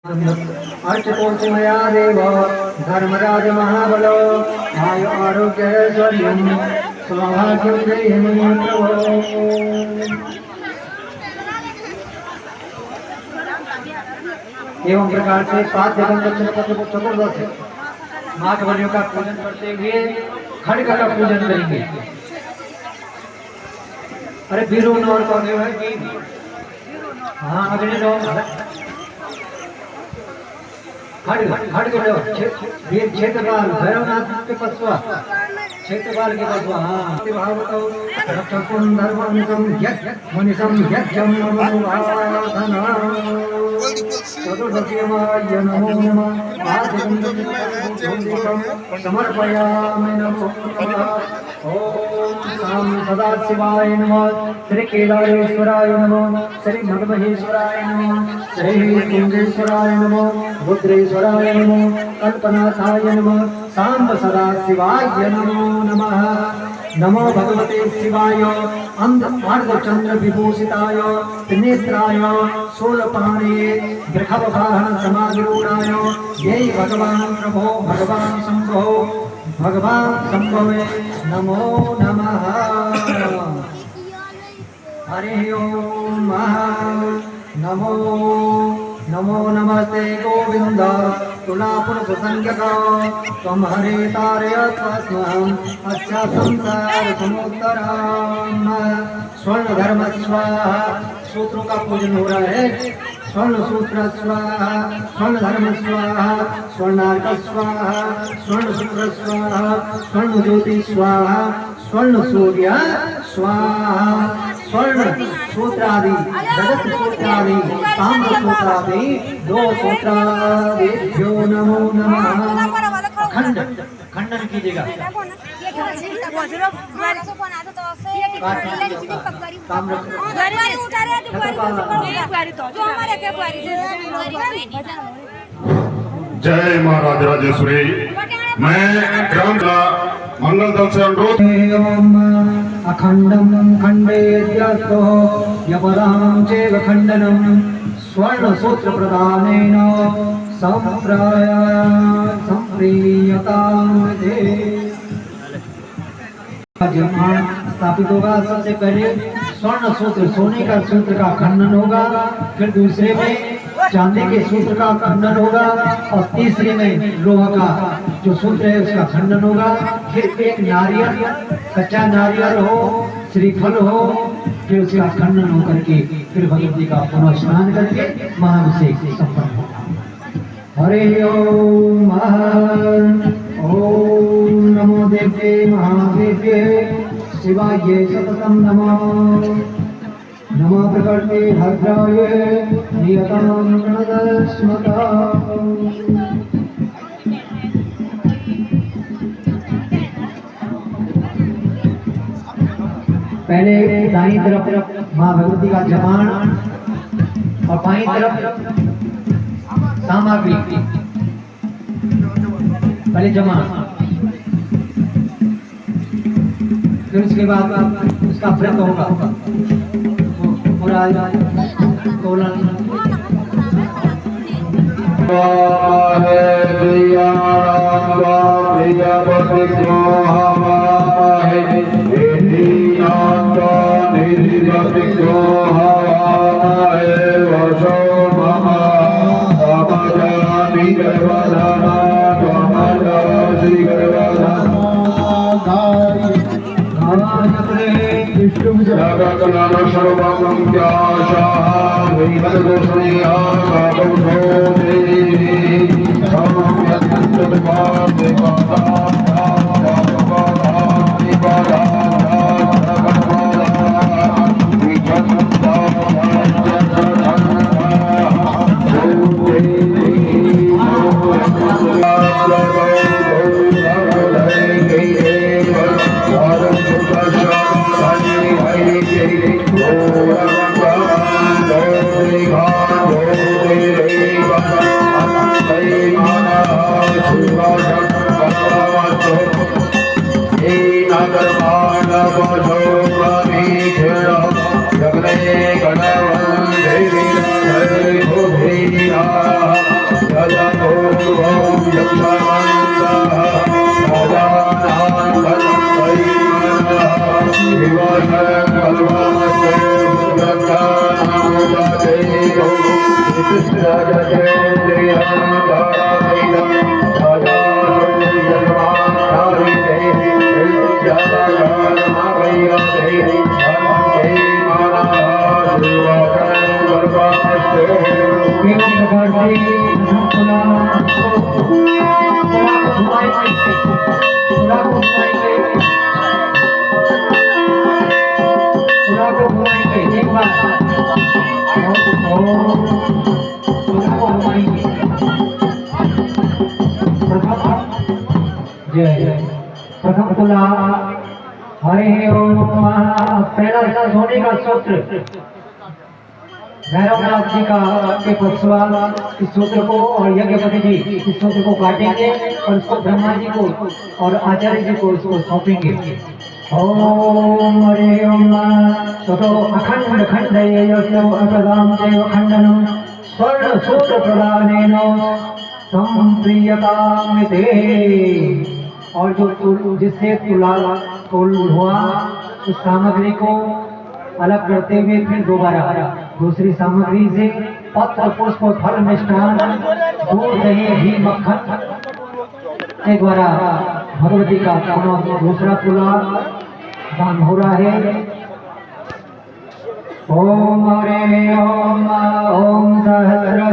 अर्चकोऽमया देव धर्मराज महाबलो आयु आरोग्यैश्वर्यं सौभाग्यं देहि मे प्रभो। एवं प्रकार से पाद्य चतुर्दश माघ बलियों का पूजन करते हुए खड़ग का पूजन करेंगे। अरे बीरू और कौन है? हाँ अगले लोग क्षेत्रपाल भैरवनाथ के पशुआ क्षेत्रपाल के पशुआ। हाँ भावतो रक्षकुं धर्मनिशं मनिशं यज्ञं मनोभाधना चतुर्दशीमाय नमो नमः समर्पयामि नमो नमः। ओम सदाशिवाय नमः। श्री केदारेश्वराय नमः। श्री मगमहेश्वराय नमः। श्री लिंगेश्वराय नमः। रुद्रेश्वराय नमः। कल्पनाथाय नमः। सांब सदाशिवाय नमो नमः। नमो भगवते शिवाय अर्धचंद्र विभूषिताय त्रिनेत्राय शूलपाणे वृषभवाहन समारूढ़ाय जय भगवान प्रभो भगवान शंभवे नमो नमः। हरि ओम नमो नमो नमस्ते गोविंद तुलापुरुष संज्ञक त्वं हरे तारयत्वस्महं अच्छा संसार समुत्तराम। स्वर्ण धर्म स्वाहा सूत्रों का पूजन हो रहा है। स्वर्ण सूत्र स्वाहा स्वर्ण धर्म स्वाहा स्वर्णार्क स्वाहा स्वर्ण सूत्र स्वाहा स्वर्ण ज्योति स्वाहा स्वर्ण सूर्य स्वाहा स्वर्ण सूत्रादि रजत सूत्रादि ताम्र सूत्रादि दो सूत्रादिभ्यो नमो नमः। खंडन कीजिएगा। जय महाराज राजेश्वरी। मैं ग्राम का मंगल दल से अनुरोध। अखंडम खंडेद्यस्तो यपरां चैव खंडनम स्वर्ण सूत्र प्रदानेन स्थापित होगा। सबसे पहले स्वर्ण सूत्र सोने का सूत्र का खंडन होगा, फिर दूसरे में चांदी के सूत्र का खंडन होगा और तीसरे में लोहा का जो सूत्र है उसका खंडन होगा। फिर एक नारियल कच्चा नारियल हो श्रीफल हो फिर उसका खंडन होकर के फिर भगवत जी का पुनः स्नान करके महाभिषेक संपन्न होगा। हरे ओम ओम नमो देव्ये महादेव्ये शिवाय सततम नमः। नमः प्रकृते भद्राय नियतां गणदस्मता। पहले दाईं तरफ माँ भगवती का जमान और बाईं तरफ सामग्री। पहले जमान फिर उसके बाद उसका व्रत होगा पूरा तोलन। जगने गणवं देवी प्रथम तुला हरे ओम। पहला सोने का सूत्र भैरवनाथ जी का के पक्षवाल इस सूत्र को और यज्ञपति जी इस सूत्र को काटेंगे और इसको ब्रह्मा जी को और आचार्य जी को इसको सौंपेंगे। ओम हरे ओम। तो अखंड खंड अप्रदाम देव खंडनम स्वर्ण सूत्र प्रदानेन संप्रियताम ते। और जो जिससे तोल हुआ उस सामग्री को अलग करते हुए फिर दोबारा दूसरी सामग्री से पत्र पुष्प फल मिष्ठान दूध दही घी मक्खन के द्वारा भगवती का दूसरा तुला दान हो रहा है। ओम हरे ओम। ओम सहस्र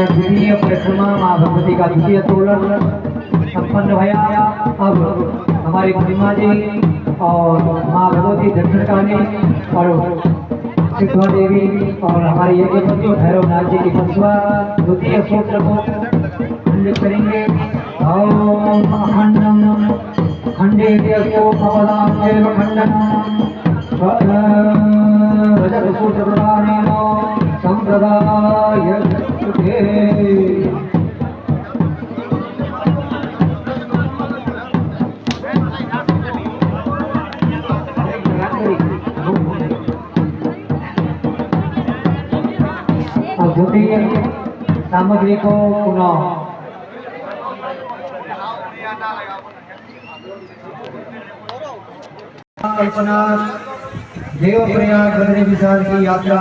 द्वितीय परिक्रमा माँ भगवती का द्वितीय तोलन संपन्न भया। अब हमारी महिमा जी और माँ भगवती दक्षिणकाली और सिद्धा देवी और हमारे यज्ञपति भैरवनाथ जी की पंचवा द्वितीय सूत्र को खंडित करेंगे। ओम खंडम खंडे रजत सूत्र प्रदानेन संप्रदाय द्वितीय सामग्री को पुनः कल्पना देवप्रयाग बद्री विशाल की यात्रा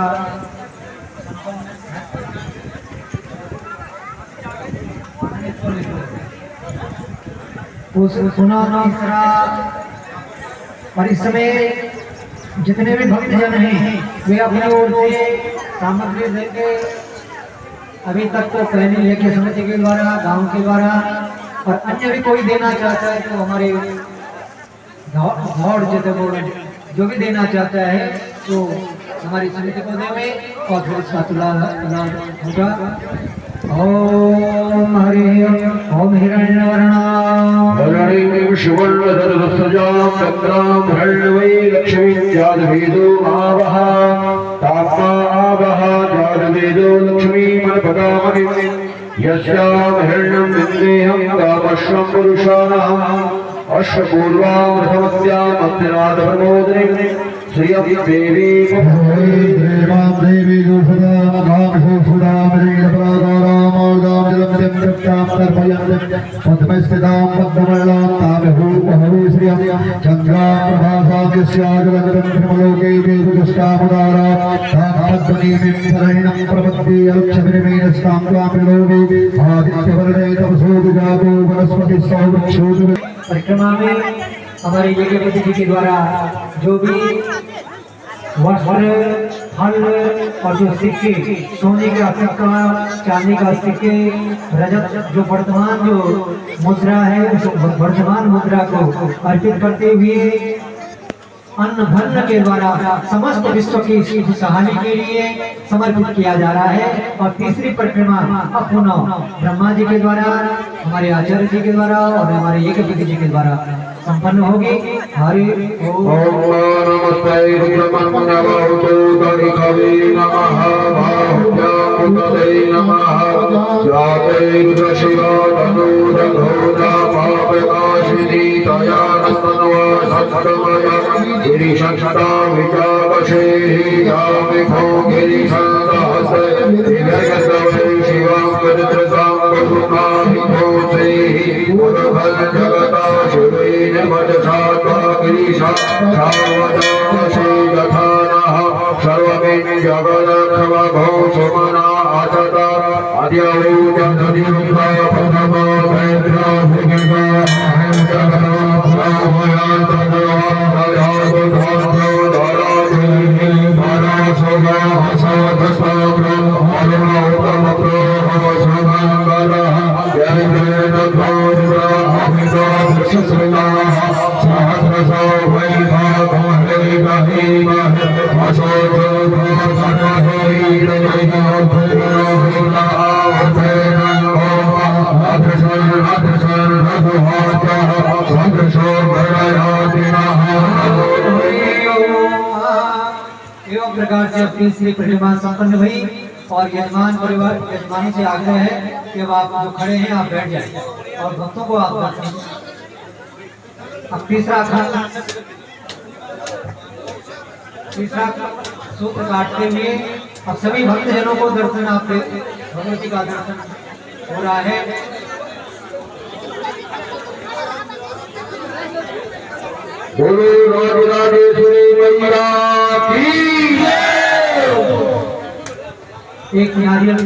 उस सुना तीसरा। और इस समय जितने भी भक्तजन हैं वे अपनी ओर से सामग्री देंगे। अभी तक तो पहले यज्ञ समिति के द्वारा गांव के द्वारा और अन्य भी कोई देना चाहता है तो हमारे गौड़ जो भी देना चाहता है तो हमारी समिति को देंगे और फिर इसका तुला होगा। ओम हरि ओम हिरण्यवर्णां शिवन्नदरसजां चक्रां हिरण्यवै लक्ष्मीत्यादिवेदो आवह तापा आवह जातवेदो लक्ष्मीमनपदामनि यस्यां हिरण्यं विन्देहं कामश्वं पुरुषाणाम् अश्वपूर्वां रथमस्यां श्रियं देवी देवी दुर्सदा तर्पयन् पद्मस्थितां पद्मवर्णां तामहु महु श्रियं चन्द्रा प्रभासाद्यस्याजलगरन्ध्रमलोके वेदुष्टामुदारा तां पद्मनीमिं शरणं प्रपद्ये अलक्षभिर्मेनस्तां त्वामिलोके आदित्यवर्णे तपसोदुजातो वनस्पतिः सौवृक्षोदु। परिक्रमा में हमारे यज्ञपति जी के द्वारा जो भी वस्त्र फल और जो सिक्के सोने का सिक्का चांदी का सिक्के रजत जो वर्तमान जो मुद्रा है उस वर्तमान मुद्रा को अर्पित करते हुए अन्न भन्न के द्वारा समस्त विश्व की खुशहाली के लिए समर्पित किया जा रहा है। और तीसरी परिक्रमा पुनः ब्रह्मा जी के द्वारा हमारे आचार्य जी के द्वारा और हमारे यज्ञपति जी के द्वारा संपन्न होगी। हरि ओम नमस्ते रुद्रमन्यवतु दरिकवे नमः बाहुव्यामुदते नमः जाते रुद्रशिवा तनूजघोरा पापकाशिनी तया नस्तनवा सत्तमया गिरिशक्षता विचापशे यामिखो गिरिशन्दहस्ते दिव्यगतवे शिवां करित्रसां बहुनाभिभूते उर्भल जगता शिवेन सर्वमेन जगदखवभो सुमना आचत अद्यौजन्धनिरुद्धा प्रथमा भैद्रा भुगिगा अहं जगदा भयान्तगो धराधि धरा सोगा हसदस्ताग्रो हरमोतमप्रो हवसमङ्गलः जयेन द्वारा अभिदा विश्वसृताः सहस्रशो वैभागमहे गहीमः एवं प्रकार से अपनी श्री प्रतिमा संपन्न हुई। और यजमान परिवार यजमानों से आग्रह है कि अब आप जो खड़े हैं आप बैठ जाएं और भक्तों को आप दर्शन। अब तीसरा सूत्र काटते हुए अब सभी भक्तजनों को दर्शन आपके भगवती का दर्शन हो रहा है। बोलो राजराजेश्वरी मैया की एक नारियल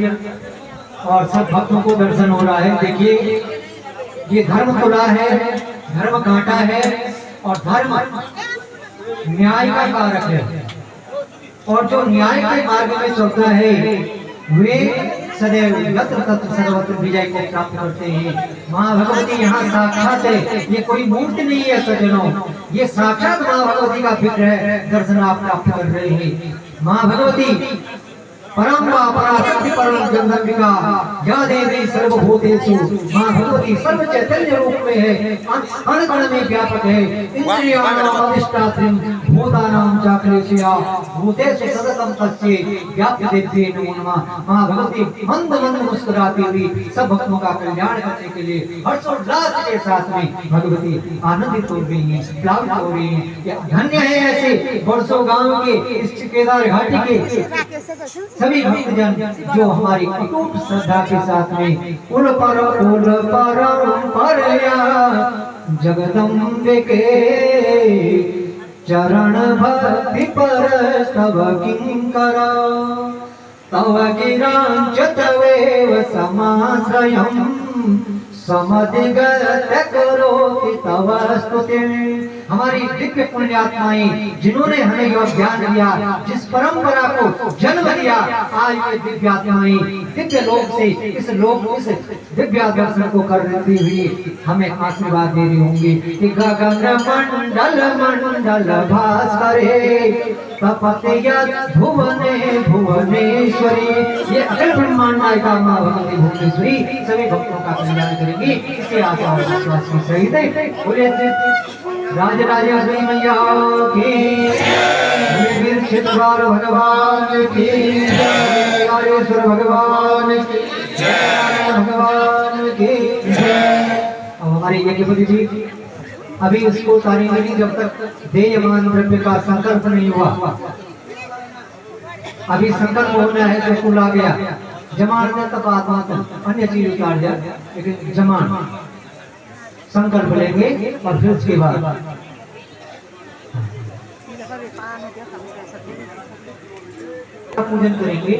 और सब भक्तों को दर्शन हो रहा है। देखिए ये धर्म तुला है, धर्म कांटा है और धर्म न्याय का कारक है। और जो न्याय के मार्ग में चलता है वे सदैव यत्र तत्र सर्वत्र विजय को प्राप्त करते हैं। माँ भगवती यहाँ साक्षात है, ये कोई मूर्ति नहीं है सज्जनों, ये साक्षात माँ भगवती का फिक्र है। दर्शन आप प्राप्त कर रहे हैं। माँ भगवती परम पराशक्ति परम जगदम्बिका या देवी सर्वभूतेषु। माँ भगवती सर्व चैतन्य रूप में है, अण कण में व्यापक है। इंद्रियाणां अधिष्ठात्रीं भूतानां चाक्लेशया भूतेषु सततं तस्यै व्याप्य देव्यै नमो नमः। माँ भगवती मंद मंद मुस्कुराती हुई सब भक्तों का कल्याण करने के लिए हर्षोल्लास के साथ में भगवती आनंदित हो रही है, प्लावित हो रही है। धन्य है ऐसे बरसों गांव के इस केदार घाटी के सभी भक्तजन जो हमारी अटूट श्रद्धा के साथ में उल परया जगदम्बे के चरण भक्ति पर तव किंकरा तव गिरांचतवेव समाश्रयम् समधिगत करोति तव स्तुतिम्। हमारी दिव्य पुण्यात्माएं जिन्होंने हमें यह ज्ञान दिया, जिस परंपरा को जन्म दिया, आज ये दिव्यात्माएं दिव्य लोक से इस दिव्य दर्शन को करती हुई हमें आशीर्वाद दे रही होंगी। गगन मंडल मंडल भास्करे तपते भुवने भुवनेश्वरी। ये अखिल ब्रह्मांड नायिका माँ भगवती भुवनेश्वरी सभी भक्तों का कल्याण करेंगी, इसके आशा और विश्वास की सहित बोले राजराजेश्वरी मैया की, वीर क्षेत्रपाल भगवान की, राजेश्वर भगवान की, भगवान की। अब हमारे यज्ञपति जी अभी उसको तारी मिली जब तक देयमान द्रव्य का संकल्प नहीं हुआ। अभी संकल्प होना है तो कुल आ गया, जमान में तपात्मा अन्य चीज उतार जाए, लेकिन जमान संकल्प लेंगे और फिर उसके बाद पूजन करेंगे।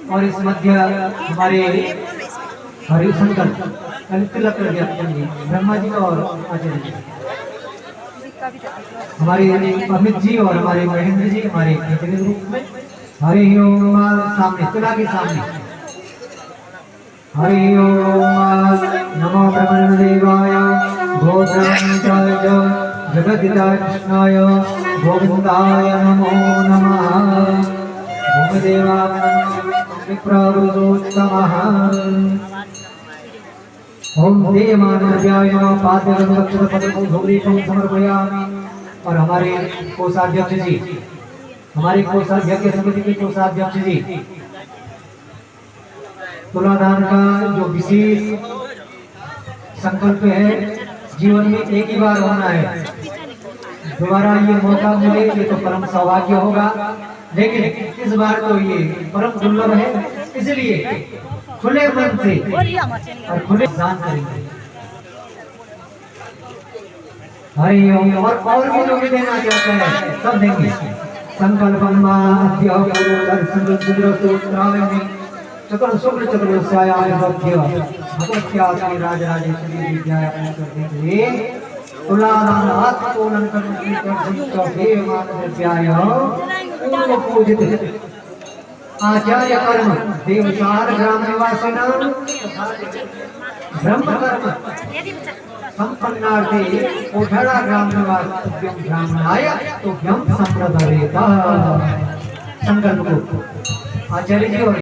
और इस मध्य हमारे हरि संकल्प तिलक कर दिया ब्रह्मा जी और आचार्य जी, हमारे अमित जी और हमारे महेंद्र जी हमारे रूप में हरि ओम सामने तुला के सामने हरि ओम नमो ब्रह्मदेवाय गोत्राय जगदिताय कृष्णाय गोविंदाय नमो नमः भूमदेवाय विप्रवृतोत्तमः ओम देवानार्याय पादरक्षपदं धूलीपं समर्पयामि। और हमारे कोषाध्यक्ष जी, हमारे कोषाध्यक्ष समिति के कोषाध्यक्ष जी, तुलादान का जो विशेष संकल्प है जीवन में एक ही बार होना है, दोबारा ये मौका मिले ये तो परम सौभाग्य होगा, लेकिन इस बार तो ये परम दुर्लभ है, इसलिए खुले मन से और खुले दान करेंगे। हरि ओम। और भी लोग देना चाहते हैं सब देंगे। संकल्पम चक्र शुक्र चक्र सायाय भक्त्य भगवत्या श्री राजराजेश्वरी विद्याय करते तुलादान आत्मतोलन करने कर देवान द्रव्याय पूर्व पूजित आचार्य कर्म देवचार ग्राम निवासिनां ब्रह्म कर्म संपन्नार्थे ओठरा ग्राम निवासिभ्यं ब्राह्मणाय तुभ्यं संप्रदयेत। संकल्प को आचार्य जी और